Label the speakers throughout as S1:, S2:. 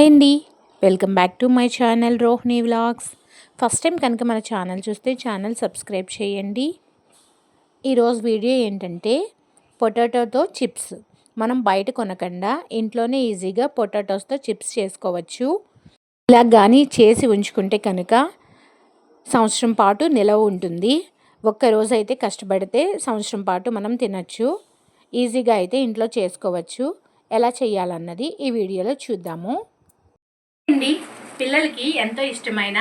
S1: Hi అండి. Welcome back to my channel Rohini vlogs. First time కనుక మన ఛానల్ చూస్తే ఛానల్ సబ్స్క్రైబ్ చేయండి. ఈరోజు వీడియో ఏంటంటే పొటాటోతో చిప్స్. మనం బయట కొనకుండా ఇంట్లోనే ఈజీగా పొటాటోస్తో చిప్స్ చేసుకోవచ్చు. ఇలా కానీ చేసి ఉంచుకుంటే కనుక సంవత్సరం పాటు నిలవ ఉంటుంది. ఒక్కరోజు అయితే కష్టపడితే సంవత్సరం పాటు మనం తినచ్చు. ఈజీగా అయితే ఇంట్లో చేసుకోవచ్చు. ఎలా చేయాలన్నది ఈ వీడియోలో చూద్దాము. పిల్లలకి ఎంతో ఇష్టమైన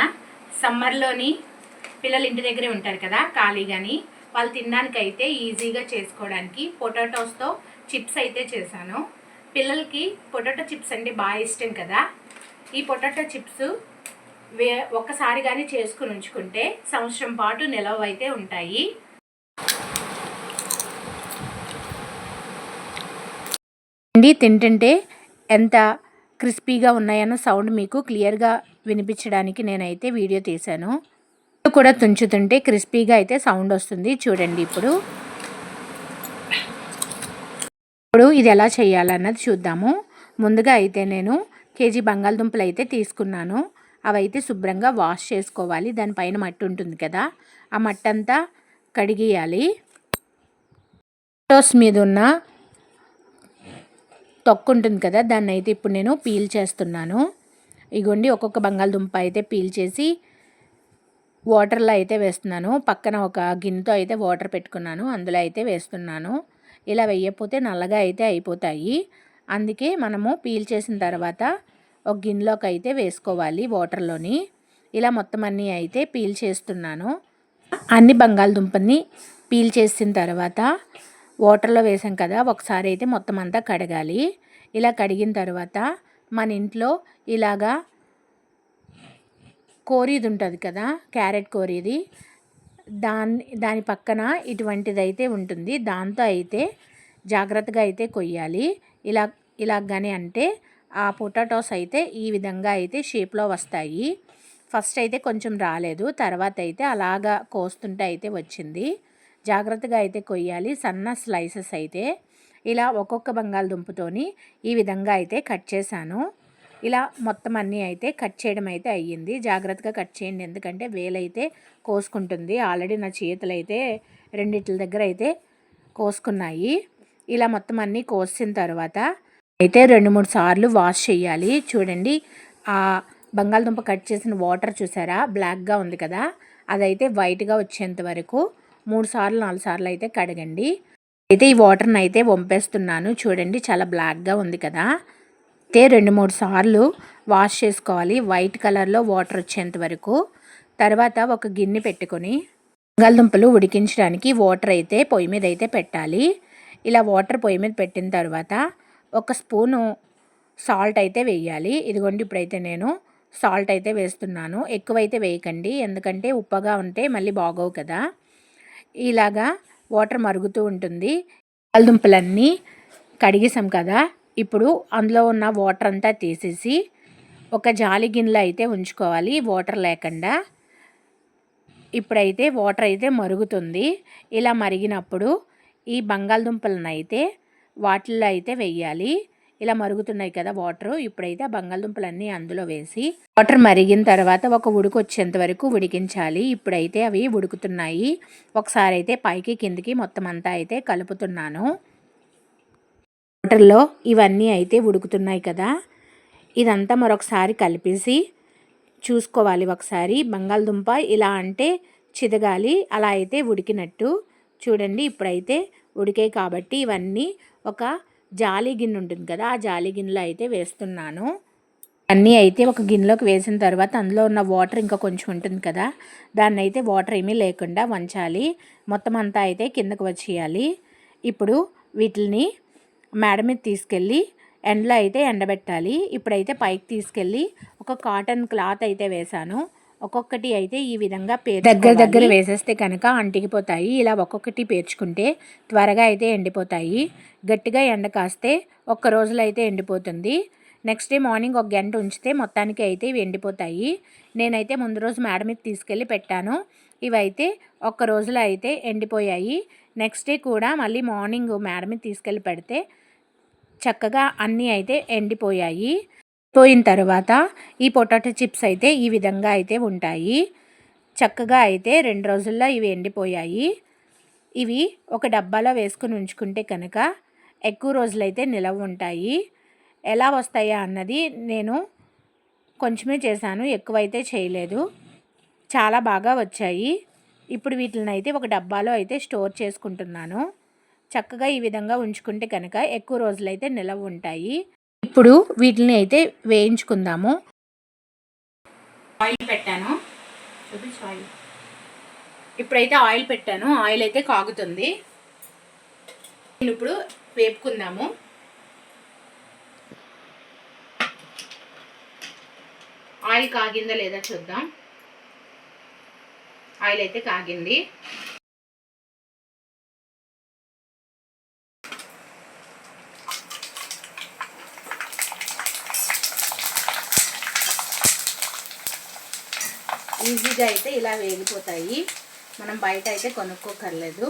S1: సమ్మర్లోని పిల్లలు ఇంటి దగ్గరే ఉంటారు కదా ఖాళీగాని, వాళ్ళు తినడానికైతే ఈజీగా చేసుకోవడానికి పొటాటోస్తో చిప్స్ అయితే చేశాను. పిల్లలకి పొటాటో చిప్స్ అంటే బాగా ఇష్టం కదా. ఈ పొటాటో చిప్స్ ఒక్కసారి కానీ చేసుకుని ఉంచుకుంటే సంవత్సరం పాటు నిలవ అయితే ఉంటాయి. తింటుంటే ఎంత క్రిస్పీగా ఉన్నాయన్న సౌండ్ మీకు క్లియర్గా వినిపించడానికి నేనైతే వీడియో తీశాను. కూడా తుంచుతుంటే క్రిస్పీగా అయితే సౌండ్ వస్తుంది. చూడండి ఇప్పుడు ఇది ఎలా చేయాలన్నది చూద్దాము. ముందుగా అయితే నేను కేజీ బంగాళదుంపలు అయితే తీసుకున్నాను. అవైతే శుభ్రంగా వాష్ చేసుకోవాలి. దానిపైన మట్టి ఉంటుంది కదా, ఆ మట్టి అంతా కడిగేయాలి. టోస్ మీద ఉన్న తొక్కు ఉంటుంది కదా, దాన్ని అయితే ఇప్పుడు నేను పీల్ చేస్తున్నాను. ఇగోండి ఒక్కొక్క బంగాళదుంప అయితే పీల్ చేసి వాటర్లో అయితే వేస్తున్నాను. పక్కన ఒక గిన్నెతో అయితే వాటర్ పెట్టుకున్నాను, అందులో అయితే వేస్తున్నాను. ఇలా వేయకపోతే నల్లగా అయితే అయిపోతాయి. అందుకే మనము పీల్ చేసిన తర్వాత ఒక గిన్నెలోకి అయితే వేసుకోవాలి వాటర్లోని. ఇలా మొత్తం అన్నీ అయితే పీల్ చేస్తున్నాను. అన్ని బంగాళదుంపని పీల్ చేసిన తర్వాత వాటర్లో వేసాం కదా, ఒకసారి అయితే మొత్తం అంతా కడగాలి. ఇలా కడిగిన తర్వాత మన ఇంట్లో ఇలాగా కోరీది ఉంటుంది కదా, క్యారెట్ కోరీది, దాని పక్కన ఇటువంటిది అయితే ఉంటుంది. దాంతో అయితే జాగ్రత్తగా అయితే కొయ్యాలి. ఇలాగానే అంటే ఆ పొటాటోస్ అయితే ఈ విధంగా అయితే షేప్లో వస్తాయి. ఫస్ట్ అయితే కొంచెం రాలేదు, తర్వాత అయితే అలాగా కోస్తుంటే అయితే వచ్చింది. జాగ్రత్తగా అయితే కొయ్యాలి, సన్న స్లైసెస్ అయితే. ఇలా ఒక్కొక్క బంగాళదుంపతోని ఈ విధంగా అయితే కట్ చేశాను. ఇలా మొత్తం అన్నీ అయితే కట్ చేయడం అయితే అయ్యింది. జాగ్రత్తగా కట్ చేయండి, ఎందుకంటే వేలైతే కోసుకుంటుంది. ఆల్రెడీ నా చేతులు అయితే రెండిట్ల దగ్గర అయితే కోసుకున్నాయి. ఇలా మొత్తం అన్నీ కోసిన తర్వాత అయితే 2-3 సార్లు వాష్ చేయాలి. చూడండి ఆ బంగాళదుంప కట్ చేసిన వాటర్ చూసారా, బ్లాక్గా ఉంది కదా, అదైతే వైట్గా వచ్చేంత వరకు 3-4 సార్లు అయితే కడగండి. అయితే ఈ వాటర్ని అయితే వంపేస్తున్నాను. చూడండి చాలా బ్లాక్గా ఉంది కదా. అయితే 2-3 సార్లు వాష్ చేసుకోవాలి, వైట్ కలర్లో వాటర్ వచ్చేంత వరకు. తర్వాత ఒక గిన్నె పెట్టుకొని బంగాళదుంపలు ఉడికించడానికి వాటర్ అయితే పొయ్యి మీద అయితే పెట్టాలి. ఇలా వాటర్ పొయ్యి మీద పెట్టిన తర్వాత 1 స్పూను సాల్ట్ అయితే వేయాలి. ఇదిగోండి ఇప్పుడైతే నేను సాల్ట్ అయితే వేస్తున్నాను. ఎక్కువైతే వేయకండి, ఎందుకంటే ఉప్పగా ఉంటే మళ్ళీ బాగోవు కదా. ఇలాగా వాటర్ మరుగుతూ ఉంటుంది. బంగాళదుంపలన్నీ కడిగేసాం కదా, ఇప్పుడు అందులో ఉన్న వాటర్ అంతా తీసేసి ఒక జాలి గిన్నెలో అయితే ఉంచుకోవాలి, వాటర్ లేకుండా. ఇప్పుడైతే వాటర్ అయితే మరుగుతుంది. ఇలా మరిగినప్పుడు ఈ బంగాళదుంపలను అయితే వాటిల్లో అయితే వేయాలి. ఇలా మరుగుతున్నాయి కదా వాటర్, ఇప్పుడైతే ఆ బంగాళదుంపలన్నీ అందులో వేసి వాటర్ మరిగిన తర్వాత ఒక ఉడుకు వచ్చేంత వరకు ఉడికించాలి. ఇప్పుడైతే అవి ఉడుకుతున్నాయి. ఒకసారి అయితే పైకి కిందికి మొత్తం అంతా అయితే కలుపుతున్నాను. వాటర్లో ఇవన్నీ అయితే ఉడుకుతున్నాయి కదా, ఇదంతా మరొకసారి కలిపేసి చూసుకోవాలి. ఒకసారి బంగాళదుంప ఇలా అంటే చిదగాలి, అలా అయితే ఉడికినట్టు. చూడండి ఇప్పుడైతే ఉడికాయి కాబట్టి ఇవన్నీ ఒక జాలి గిన్నె ఉంటుంది కదా, ఆ జాలి గిన్నెలో అయితే వేస్తున్నాను. అన్నీ అయితే ఒక గిన్నెలోకి వేసిన తర్వాత అందులో ఉన్న వాటర్ ఇంకా కొంచెం ఉంటుంది కదా, దాన్ని అయితే వాటర్ ఏమీ లేకుండా వంచాలి. మొత్తం అంతా అయితే కిందకు వచ్చేయాలి. ఇప్పుడు వీటిని మేడ మీద తీసుకెళ్ళి ఎండలో అయితే ఎండబెట్టాలి. ఇప్పుడైతే పైకి తీసుకెళ్ళి ఒక కాటన్ క్లాత్ అయితే వేశాను. ఒక్కొక్కటి అయితే ఈ విధంగా దగ్గర వేసేస్తే కనుక అంటికిపోతాయి. ఇలా ఒక్కొక్కటి పేర్చుకుంటే త్వరగా అయితే ఎండిపోతాయి. గట్టిగా ఎండ కాస్తే 1 రోజులో అయితే ఎండిపోతుంది. నెక్స్ట్ డే మార్నింగ్ 1 గంట ఉంచితే మొత్తానికి అయితే ఇవి ఎండిపోతాయి. నేనైతే ముందు రోజు మేడ మీద తీసుకెళ్ళి పెట్టాను. ఇవైతే 1 రోజులో అయితే ఎండిపోయాయి. నెక్స్ట్ డే కూడా మళ్ళీ మార్నింగ్ మేడ మీద తీసుకెళ్ళి పెడితే చక్కగా అన్నీ అయితే ఎండిపోయాయి. పోయిన తర్వాత ఈ పొటాటో చిప్స్ అయితే ఈ విధంగా అయితే ఉంటాయి. చక్కగా అయితే 2 రోజుల్లో ఇవి ఎండిపోయాయి. ఇవి ఒక డబ్బాలో వేసుకుని ఉంచుకుంటే కనుక ఎక్కువ రోజులైతే నిలవ ఉంటాయి. ఎలా వస్తాయా అన్నది నేను కొంచెమే చేశాను, ఎక్కువైతే చేయలేదు. చాలా బాగా వచ్చాయి. ఇప్పుడు వీటిని అయితే ఒక డబ్బాలో అయితే స్టోర్ చేసుకుంటున్నాను. చక్కగా ఈ విధంగా ఉంచుకుంటే కనుక ఎక్కువ రోజులైతే నిలవ ఉంటాయి. ఇప్పుడు వీటిని అయితే వేయించుకుందాము. ఆయిల్ పెట్టాను, ఆయిల్ ఇప్పుడైతే ఆయిల్ పెట్టాను. ఆయిల్ అయితే కాగుతుంది. ఇప్పుడు వేపుకుందాము. ఆయిల్ కాగిందా లేదా చూద్దాం. ఆయిల్ అయితే కాగింది. ఈజీగా అయితే ఇలా వేగిపోతాయి. మనం బయట అయితే కొనుక్కోకర్లేదు.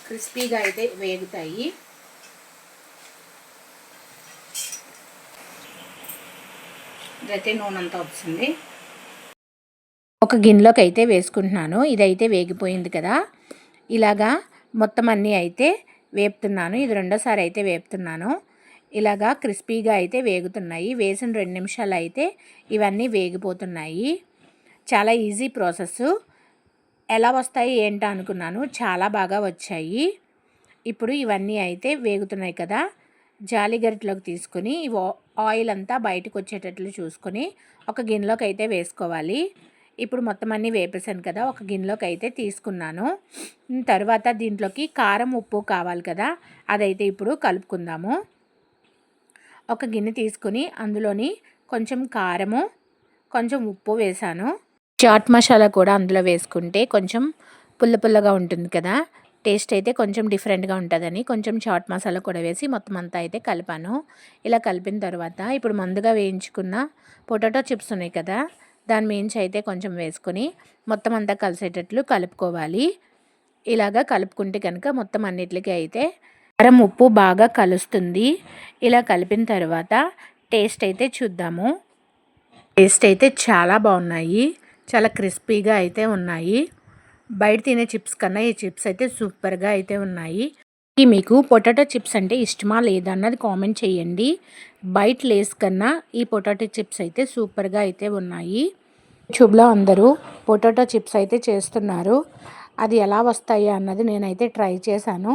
S1: క్రిస్పీగా అయితే వేగుతాయి. ఇదైతే నూనె అంతా వచ్చింది. ఒక గిన్నెలోకి అయితే వేసుకుంటున్నాను. ఇదైతే వేగిపోయింది కదా. ఇలాగా మొత్తం అన్నీ అయితే వేపుతున్నాను. ఇది రెండోసారి అయితే వేపుతున్నాను. ఇలాగా క్రిస్పీగా అయితే వేగుతున్నాయి. వేసిన 2 నిమిషాలు అయితే ఇవన్నీ వేగిపోతున్నాయి. చాలా ఈజీ ప్రాసెస్. ఎలా వస్తాయి ఏంటో అనుకున్నాను, చాలా బాగా వచ్చాయి. ఇప్పుడు ఇవన్నీ అయితే వేగుతున్నాయి కదా. జాలి గరిటెలోకి తీసుకొని ఆయిల్ అంతా బయటకు వచ్చేటట్లు చూసుకొని ఒక గిన్నెలోకి అయితే వేసుకోవాలి. ఇప్పుడు మొత్తం అన్నీ వేపేసాను కదా, ఒక గిన్నెలోకి అయితే తీసుకున్నాను. తర్వాత దీంట్లోకి కారం ఉప్పు కావాలి కదా, అదైతే ఇప్పుడు కలుపుకుందాము. ఒక గిన్నె తీసుకుని అందులోని కొంచెం కారము, కొంచెం ఉప్పు వేసాను. చాట్ మసాలా కూడా అందులో వేసుకుంటే కొంచెం పుల్ల పుల్లగా ఉంటుంది కదా, టేస్ట్ అయితే కొంచెం డిఫరెంట్గా ఉంటుందని కొంచెం చాట్ మసాలా కూడా వేసి మొత్తం అంతా అయితే కలిపాను. ఇలా కలిపిన తర్వాత ఇప్పుడు ముందుగా వేయించుకున్న పొటాటో చిప్స్ ఉన్నాయి కదా, దాని మించి అయితే కొంచెం వేసుకొని మొత్తం అంతా కలిసేటట్లు కలుపుకోవాలి. ఇలాగా కలుపుకుంటే కనుక మొత్తం అన్నిటికీ అయితే కారం ఉప్పు బాగా కలుస్తుంది. ఇలా కలిపిన తర్వాత టేస్ట్ అయితే చూద్దాము. టేస్ట్ అయితే చాలా బాగున్నాయి. చాలా క్రిస్పీగా అయితే ఉన్నాయి. బయట తినే చిప్స్ కన్నా ఈ చిప్స్ అయితే సూపర్గా అయితే ఉన్నాయి. మీకు పొటాటో చిప్స్ అంటే ఇష్టమా లేదా అన్నది కామెంట్ చేయండి. బయట లేస్ కన్నా ఈ పొటాటో చిప్స్ అయితే సూపర్గా అయితే ఉన్నాయి. యూట్యూబ్లో అందరూ పొటాటో చిప్స్ అయితే చేస్తున్నారు. అది ఎలా వస్తాయి అన్నది నేనైతే ట్రై చేశాను.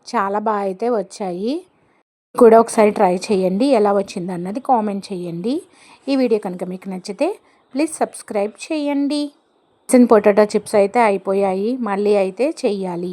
S1: చాలా బాగా అయితే వచ్చాయి. కూడా ఒకసారి ట్రై చేయండి. ఎలా వచ్చింది అన్నది కామెంట్ చేయండి. ఈ వీడియో కనుక మీకు నచ్చితే ప్లీజ్ సబ్స్క్రైబ్ చేయండి. పొటాటో చిప్స్ అయితే అయిపోయాయి, మళ్ళీ అయితే చెయ్యాలి.